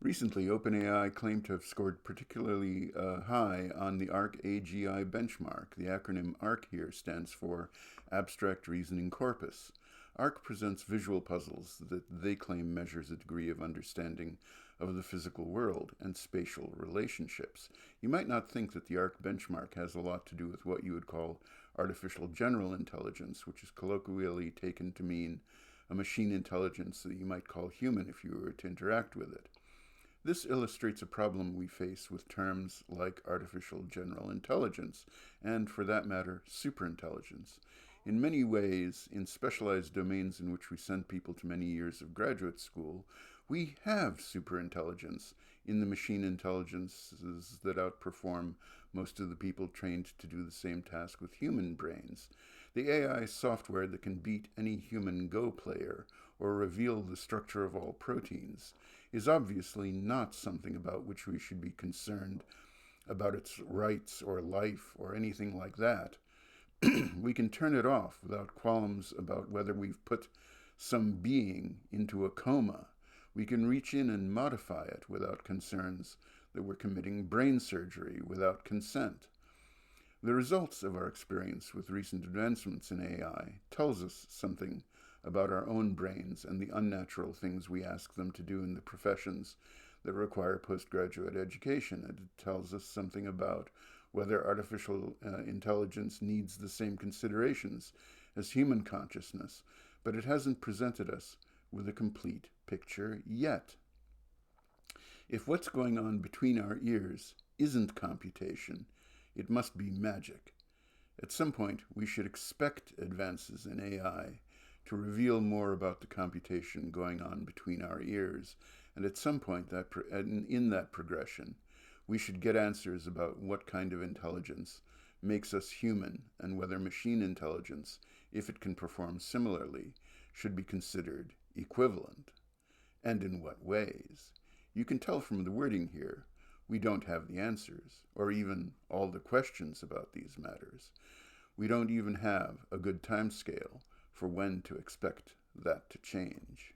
Recently, OpenAI claimed to have scored particularly high on the ARC-AGI benchmark. The acronym ARC here stands for Abstract Reasoning Corpus. ARC presents visual puzzles that they claim measures a degree of understanding of the physical world and spatial relationships. You might not think that the ARC benchmark has a lot to do with what you would call artificial general intelligence, which is colloquially taken to mean a machine intelligence that you might call human if you were to interact with it. This illustrates a problem we face with terms like artificial general intelligence, and for that matter, superintelligence. In many ways, in specialized domains in which we send people to many years of graduate school, we have superintelligence in the machine intelligences that outperform most of the people trained to do the same task with human brains. The AI software that can beat any human Go player or reveal the structure of all proteins is obviously not something about which we should be concerned about its rights or life or anything like that. We can turn it off without qualms about whether we've put some being into a coma. We can reach in and modify it without concerns that we're committing brain surgery without consent. The results of our experience with recent advancements in AI tells us something about our own brains and the unnatural things we ask them to do in the professions that require postgraduate education. It tells us something about whether artificial intelligence needs the same considerations as human consciousness, but it hasn't presented us with a complete picture yet. If what's going on between our ears isn't computation, it must be magic. At some point, we should expect advances in AI to reveal more about the computation going on between our ears, and at some point in that progression, we should get answers about what kind of intelligence makes us human and whether machine intelligence, if it can perform similarly, should be considered equivalent, and in what ways. You can tell from the wording here, we don't have the answers, or even all the questions about these matters. We don't even have a good time scale for when to expect that to change.